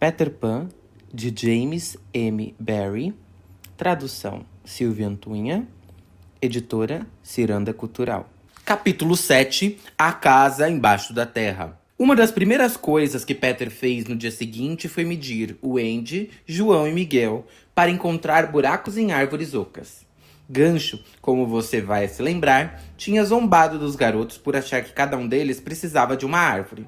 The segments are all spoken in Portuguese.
Peter Pan, de James M. Barrie. Tradução: Silvia Antunha. Editora: Ciranda Cultural. Capítulo 7. A Casa Embaixo da Terra. Uma das primeiras coisas que Peter fez no dia seguinte foi medir o Andy, João e Miguel para encontrar buracos em árvores ocas. Gancho, como você vai se lembrar, tinha zombado dos garotos por achar que cada um deles precisava de uma árvore.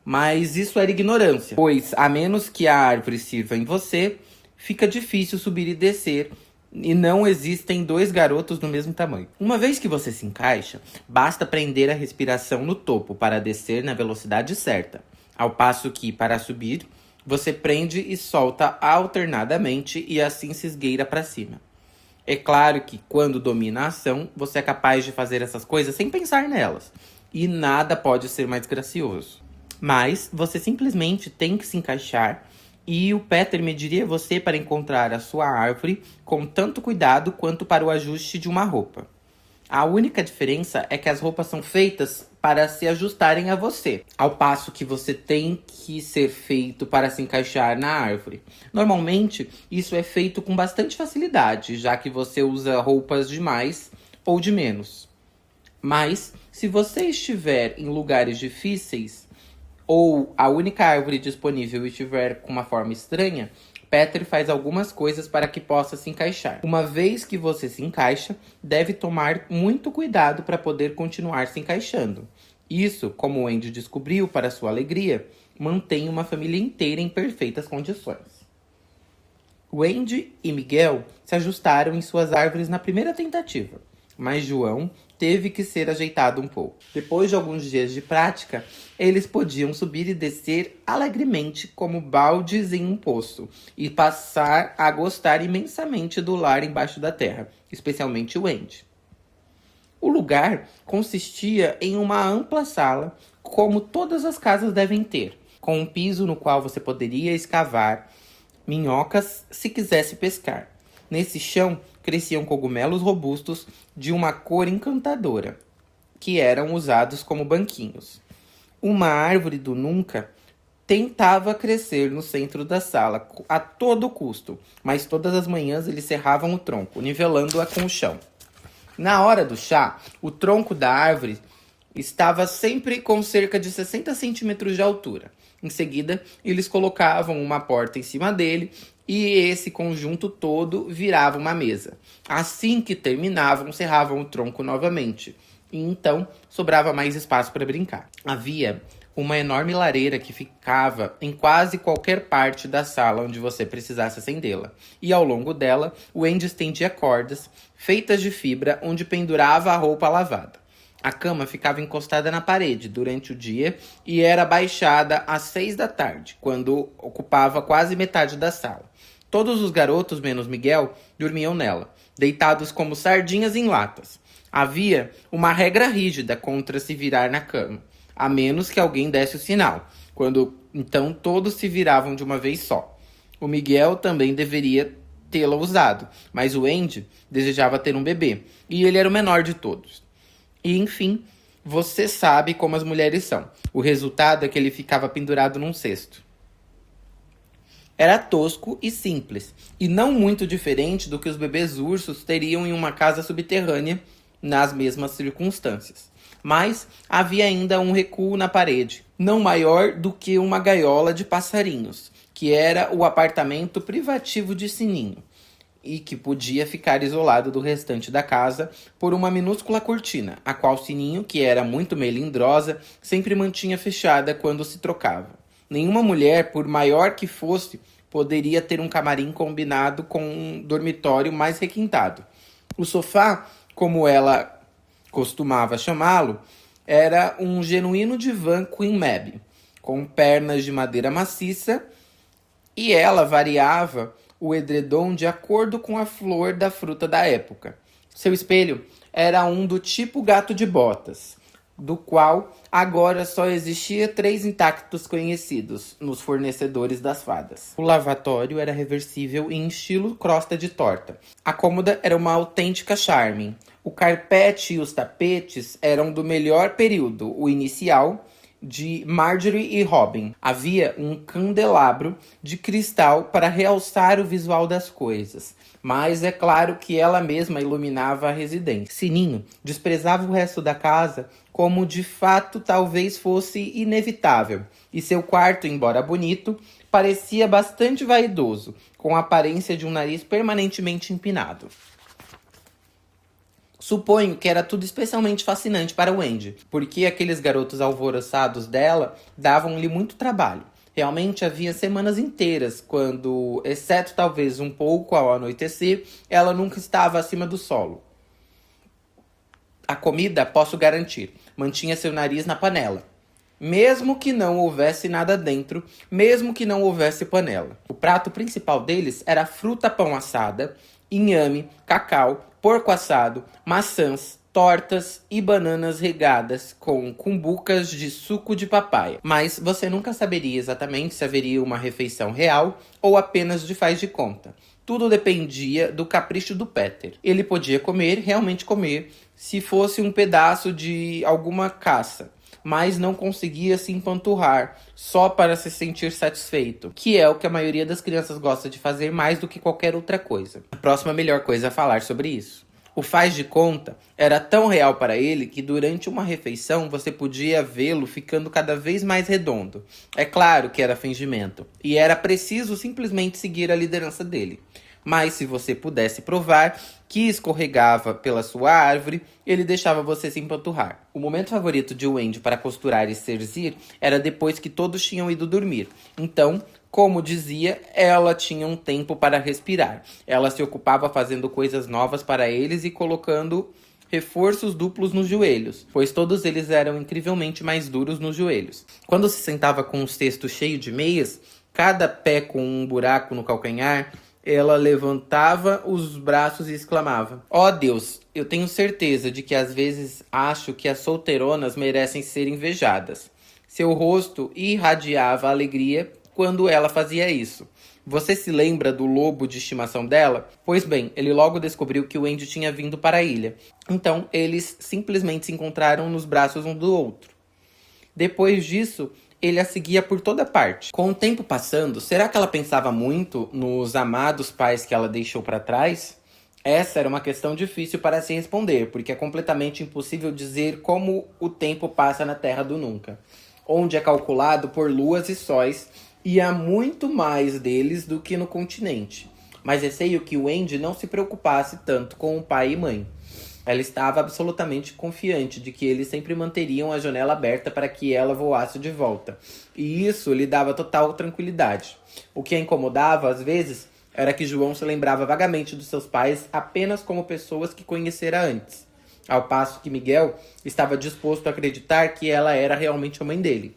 Mas isso era ignorância, pois a menos que a árvore sirva em você, fica difícil subir e descer, e não existem dois garotos do mesmo tamanho. Uma vez que você se encaixa, basta prender a respiração no topo para descer na velocidade certa, ao passo que, para subir, você prende e solta alternadamente e assim se esgueira para cima. É claro que, quando domina a ação, você é capaz de fazer essas coisas sem pensar nelas, e nada pode ser mais gracioso. Mas você simplesmente tem que se encaixar e o Peter mediria você para encontrar a sua árvore com tanto cuidado quanto para o ajuste de uma roupa. A única diferença é que as roupas são feitas para se ajustarem a você, ao passo que você tem que ser feito para se encaixar na árvore. Normalmente, isso é feito com bastante facilidade, já que você usa roupas de mais ou de menos. Mas, se você estiver em lugares difíceis, ou a única árvore disponível estiver com uma forma estranha, Peter faz algumas coisas para que possa se encaixar. Uma vez que você se encaixa, deve tomar muito cuidado para poder continuar se encaixando. Isso, como o Andy descobriu para sua alegria, mantém uma família inteira em perfeitas condições. O Andy e Miguel se ajustaram em suas árvores na primeira tentativa, mas João teve que ser ajeitado um pouco. Depois de alguns dias de prática, eles podiam subir e descer alegremente como baldes em um poço e passar a gostar imensamente do lar embaixo da terra, especialmente o Andy. O lugar consistia em uma ampla sala, como todas as casas devem ter, com um piso no qual você poderia escavar minhocas se quisesse pescar. Nesse chão cresciam cogumelos robustos de uma cor encantadora, que eram usados como banquinhos. Uma árvore do nunca tentava crescer no centro da sala a todo custo, mas todas as manhãs eles serravam o tronco, nivelando-a com o chão. Na hora do chá, o tronco da árvore estava sempre com cerca de 60 centímetros de altura. Em seguida, eles colocavam uma porta em cima dele e esse conjunto todo virava uma mesa. Assim que terminavam, serravam o tronco novamente. E então, sobrava mais espaço para brincar. Havia uma enorme lareira que ficava em quase qualquer parte da sala onde você precisasse acendê-la. E ao longo dela, o Andy estendia cordas feitas de fibra onde pendurava a roupa lavada. A cama ficava encostada na parede durante o dia e era baixada às 6 da tarde, quando ocupava quase metade da sala. Todos os garotos, menos Miguel, dormiam nela, deitados como sardinhas em latas. Havia uma regra rígida contra se virar na cama, a menos que alguém desse o sinal, quando então todos se viravam de uma vez só. O Miguel também deveria tê-la usado, mas o Andy desejava ter um bebê, e ele era o menor de todos. E, enfim, você sabe como as mulheres são. O resultado é que ele ficava pendurado num cesto. Era tosco e simples, e não muito diferente do que os bebês ursos teriam em uma casa subterrânea nas mesmas circunstâncias. Mas havia ainda um recuo na parede, não maior do que uma gaiola de passarinhos, que era o apartamento privativo de Sininho, e que podia ficar isolado do restante da casa por uma minúscula cortina, a qual Sininho, que era muito melindrosa, sempre mantinha fechada quando se trocava. Nenhuma mulher, por maior que fosse, poderia ter um camarim combinado com um dormitório mais requintado. O sofá, como ela costumava chamá-lo, era um genuíno divã Queen Mab, com pernas de madeira maciça, e ela variava o edredom de acordo com a flor da fruta da época. Seu espelho era um do tipo gato de botas, do qual agora só existia 3 intactos conhecidos nos fornecedores das fadas. O lavatório era reversível em estilo crosta de torta. A cômoda era uma autêntica charme. O carpete e os tapetes eram do melhor período, o inicial, de Marjorie e Robin. Havia um candelabro de cristal para realçar o visual das coisas, mas é claro que ela mesma iluminava a residência. Sininho desprezava o resto da casa como de fato talvez fosse inevitável, e seu quarto, embora bonito, parecia bastante vaidoso, com a aparência de um nariz permanentemente empinado. Suponho que era tudo especialmente fascinante para Wendy, porque aqueles garotos alvoroçados dela davam-lhe muito trabalho. Realmente havia semanas inteiras quando, exceto talvez um pouco ao anoitecer, ela nunca estava acima do solo. A comida, posso garantir, mantinha seu nariz na panela. Mesmo que não houvesse nada dentro, mesmo que não houvesse panela. O prato principal deles era fruta pão assada, inhame, cacau, porco assado, maçãs, tortas e bananas regadas com cumbucas de suco de papaya. Mas você nunca saberia exatamente se haveria uma refeição real ou apenas de faz de conta. Tudo dependia do capricho do Peter. Ele podia comer, realmente comer, se fosse um pedaço de alguma caça, mas não conseguia se empanturrar só para se sentir satisfeito, que é o que a maioria das crianças gosta de fazer mais do que qualquer outra coisa. A próxima melhor coisa a falar sobre isso. O faz de conta era tão real para ele que durante uma refeição você podia vê-lo ficando cada vez mais redondo. É claro que era fingimento, e era preciso simplesmente seguir a liderança dele. Mas se você pudesse provar que escorregava pela sua árvore, ele deixava você se empanturrar. O momento favorito de Wendy para costurar e serzir era depois que todos tinham ido dormir. Então, como dizia, ela tinha um tempo para respirar. Ela se ocupava fazendo coisas novas para eles e colocando reforços duplos nos joelhos, pois todos eles eram incrivelmente mais duros nos joelhos. Quando se sentava com um cesto cheio de meias, cada pé com um buraco no calcanhar, ela levantava os braços e exclamava: "Ó Deus, eu tenho certeza de que às vezes acho que as solteironas merecem ser invejadas." Seu rosto irradiava alegria quando ela fazia isso. Você se lembra do lobo de estimação dela? Pois bem, ele logo descobriu que o Wendy tinha vindo para a ilha. Então, eles simplesmente se encontraram nos braços um do outro. Depois disso, ele a seguia por toda parte. Com o tempo passando, será que ela pensava muito nos amados pais que ela deixou para trás? Essa era uma questão difícil para se responder, porque é completamente impossível dizer como o tempo passa na Terra do Nunca, onde é calculado por luas e sóis, e há muito mais deles do que no continente. Mas receio que Wendy não se preocupasse tanto com o pai e mãe. Ela estava absolutamente confiante de que eles sempre manteriam a janela aberta para que ela voasse de volta. E isso lhe dava total tranquilidade. O que a incomodava, às vezes, era que João se lembrava vagamente dos seus pais apenas como pessoas que conhecera antes, ao passo que Miguel estava disposto a acreditar que ela era realmente a mãe dele.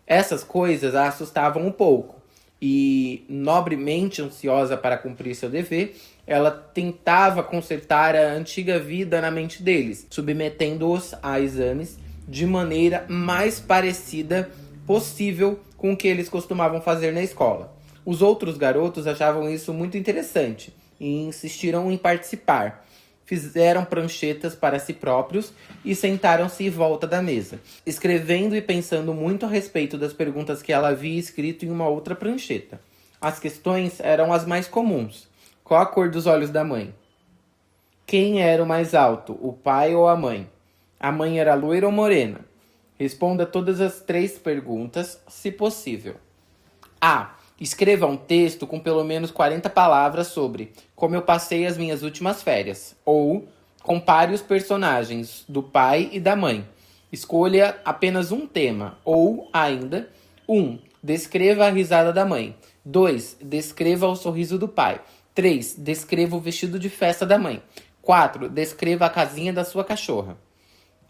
Essas coisas a assustavam um pouco, e, nobremente ansiosa para cumprir seu dever, ela tentava consertar a antiga vida na mente deles, submetendo-os a exames de maneira mais parecida possível com o que eles costumavam fazer na escola. Os outros garotos achavam isso muito interessante e insistiram em participar. Fizeram pranchetas para si próprios e sentaram-se em volta da mesa, escrevendo e pensando muito a respeito das perguntas que ela havia escrito em uma outra prancheta. As questões eram as mais comuns. Qual a cor dos olhos da mãe? Quem era o mais alto, o pai ou a mãe? A mãe era loira ou morena? Responda todas as 3 perguntas, se possível. A. Escreva um texto com pelo menos 40 palavras sobre como eu passei as minhas últimas férias. Ou compare os personagens do pai e da mãe. Escolha apenas um tema. Ou ainda, 1. Descreva a risada da mãe. 2. Descreva o sorriso do pai. 3. Descreva o vestido de festa da mãe. 4. Descreva a casinha da sua cachorra.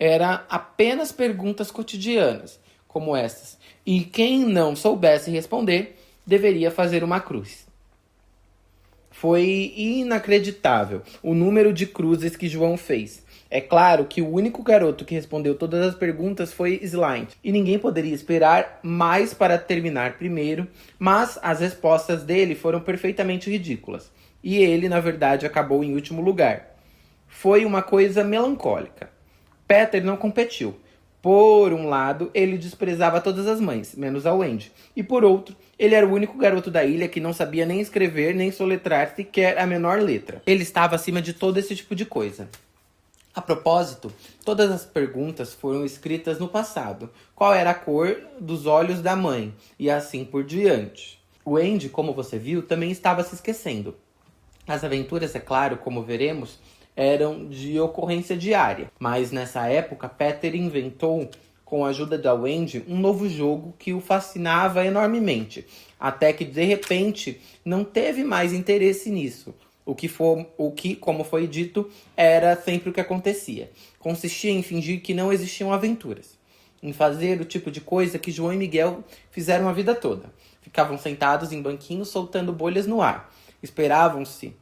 Era apenas perguntas cotidianas, como essas. E quem não soubesse responder, deveria fazer uma cruz. Foi inacreditável o número de cruzes que João fez. É claro que o único garoto que respondeu todas as perguntas foi Slime, e ninguém poderia esperar mais para terminar primeiro, mas as respostas dele foram perfeitamente ridículas. E ele, na verdade, acabou em último lugar. Foi uma coisa melancólica. Peter não competiu. Por um lado, ele desprezava todas as mães, menos a Wendy. E por outro, ele era o único garoto da ilha que não sabia nem escrever, nem soletrar sequer a menor letra. Ele estava acima de todo esse tipo de coisa. A propósito, todas as perguntas foram escritas no passado. Qual era a cor dos olhos da mãe? E assim por diante. O Andy, como você viu, também estava se esquecendo. As aventuras, é claro, como veremos, eram de ocorrência diária. Mas nessa época, Peter inventou, com a ajuda da Wendy, um novo jogo que o fascinava enormemente. Até que, de repente, não teve mais interesse nisso. O que, como foi dito, era sempre o que acontecia. Consistia em fingir que não existiam aventuras. Em fazer o tipo de coisa que João e Miguel fizeram a vida toda. Ficavam sentados em banquinhos soltando bolhas no ar. Esperavam-se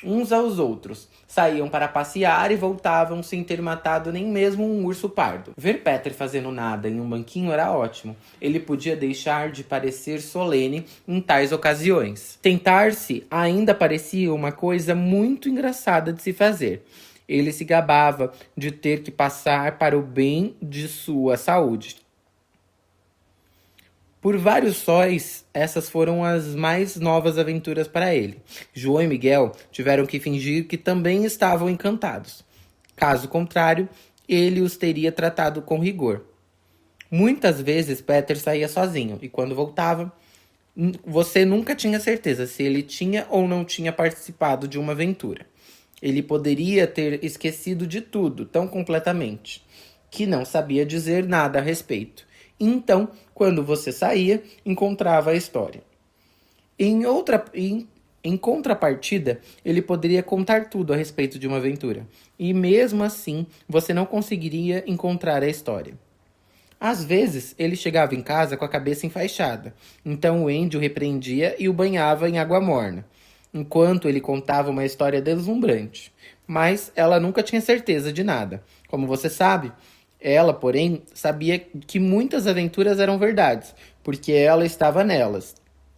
uns aos outros. Saíam para passear e voltavam sem ter matado nem mesmo um urso pardo. Ver Peter fazendo nada em um banquinho era ótimo. Ele podia deixar de parecer solene em tais ocasiões. Tentar-se ainda parecia uma coisa muito engraçada de se fazer. Ele se gabava de ter que passar para o bem de sua saúde. Por vários sóis, essas foram as mais novas aventuras para ele. João e Miguel tiveram que fingir que também estavam encantados. Caso contrário, ele os teria tratado com rigor. Muitas vezes Peter saía sozinho e quando voltava, você nunca tinha certeza se ele tinha ou não tinha participado de uma aventura. Ele poderia ter esquecido de tudo tão completamente que não sabia dizer nada a respeito. Então, quando você saía, encontrava a história. Em contrapartida, ele poderia contar tudo a respeito de uma aventura. E mesmo assim, você não conseguiria encontrar a história. Às vezes, ele chegava em casa com a cabeça enfaixada. Então o Andy o repreendia e o banhava em água morna, enquanto ele contava uma história deslumbrante. Mas ela nunca tinha certeza de nada. Como você sabe, ela, porém, sabia que muitas aventuras eram verdades, porque ela estava nelas.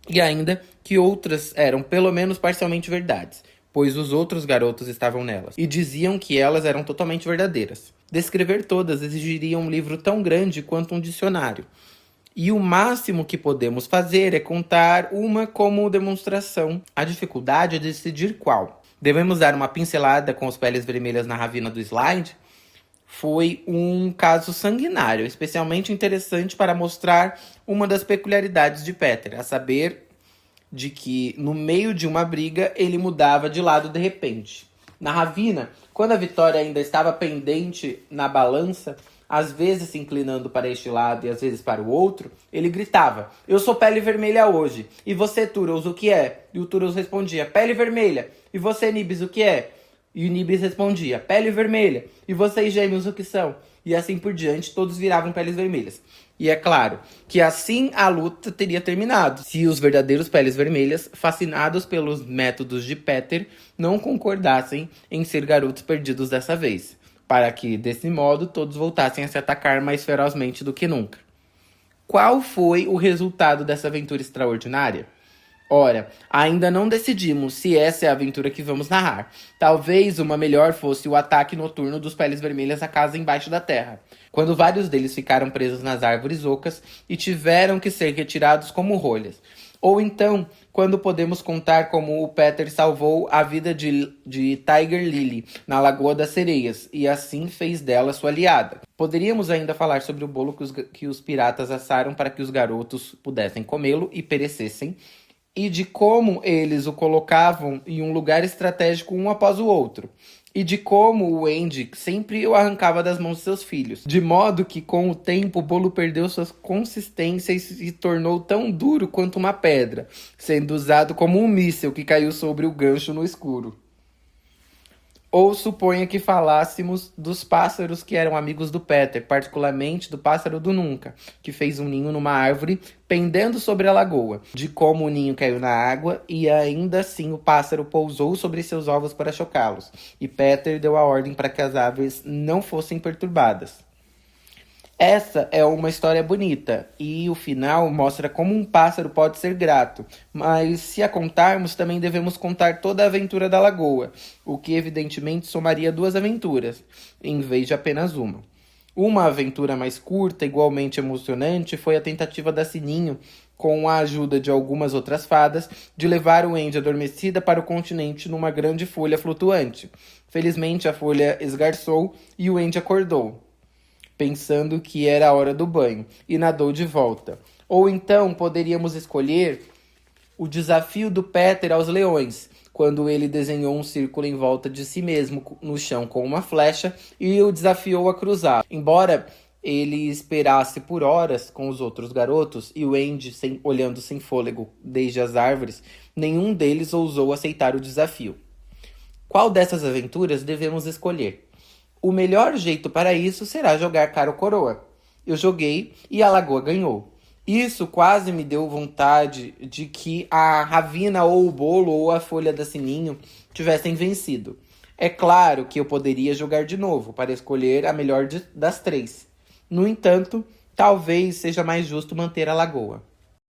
E ainda que outras eram pelo menos parcialmente verdades, pois os outros garotos estavam nelas. E diziam que elas eram totalmente verdadeiras. Descrever todas exigiria um livro tão grande quanto um dicionário. E o máximo que podemos fazer é contar uma como demonstração. A dificuldade é decidir qual. Devemos dar uma pincelada com as peles vermelhas na ravina do slide? Foi um caso sanguinário, especialmente interessante para mostrar uma das peculiaridades de Peter, a saber de que, no meio de uma briga, ele mudava de lado de repente. Na ravina, quando a vitória ainda estava pendente na balança, às vezes se inclinando para este lado e às vezes para o outro, ele gritava: "Eu sou pele vermelha hoje. E você, Turous, o que é?" E o Turous respondia: "Pele vermelha." "E você, Nibis, o que é?" E o Nibis respondia: "Pele vermelha." "E vocês, gêmeos, o que são?" E assim por diante, todos viravam peles vermelhas. E é claro que assim a luta teria terminado, se os verdadeiros peles vermelhas, fascinados pelos métodos de Peter, não concordassem em ser garotos perdidos dessa vez, para que, desse modo, todos voltassem a se atacar mais ferozmente do que nunca. Qual foi o resultado dessa aventura extraordinária? Ora, ainda não decidimos se essa é a aventura que vamos narrar. Talvez uma melhor fosse o ataque noturno dos Peles Vermelhas à casa embaixo da terra, quando vários deles ficaram presos nas árvores ocas e tiveram que ser retirados como rolhas. Ou então, quando podemos contar como o Peter salvou a vida de Tiger Lily na Lagoa das Sereias e assim fez dela sua aliada. Poderíamos ainda falar sobre o bolo que os piratas assaram para que os garotos pudessem comê-lo e perecessem, e de como eles o colocavam em um lugar estratégico um após o outro, e de como o Andy sempre o arrancava das mãos de seus filhos, de modo que com o tempo o bolo perdeu sua consistência e se tornou tão duro quanto uma pedra, sendo usado como um míssil que caiu sobre o gancho no escuro. Ou suponha que falássemos dos pássaros que eram amigos do Peter, particularmente do pássaro do Nunca, que fez um ninho numa árvore pendendo sobre a lagoa, de como o ninho caiu na água e ainda assim o pássaro pousou sobre seus ovos para chocá-los, e Peter deu a ordem para que as aves não fossem perturbadas. Essa é uma história bonita e o final mostra como um pássaro pode ser grato, mas se a contarmos também devemos contar toda a aventura da lagoa, o que evidentemente somaria 2 aventuras, em vez de apenas uma. Uma aventura mais curta, igualmente emocionante, foi a tentativa da Sininho, com a ajuda de algumas outras fadas, de levar o Andy adormecida para o continente numa grande folha flutuante. Felizmente, a folha esgarçou e o Andy acordou, pensando que era a hora do banho, e nadou de volta. Ou então poderíamos escolher o desafio do Peter aos leões, quando ele desenhou um círculo em volta de si mesmo no chão com uma flecha e o desafiou a cruzar. Embora ele esperasse por horas com os outros garotos e o Andy olhando sem fôlego desde as árvores, nenhum deles ousou aceitar o desafio. Qual dessas aventuras devemos escolher? O melhor jeito para isso será jogar cara ou coroa. Eu joguei e a Lagoa ganhou. Isso quase me deu vontade de que a Ravina ou o Bolo ou a Folha da Sininho tivessem vencido. É claro que eu poderia jogar de novo para escolher a melhor das três. No entanto, talvez seja mais justo manter a Lagoa.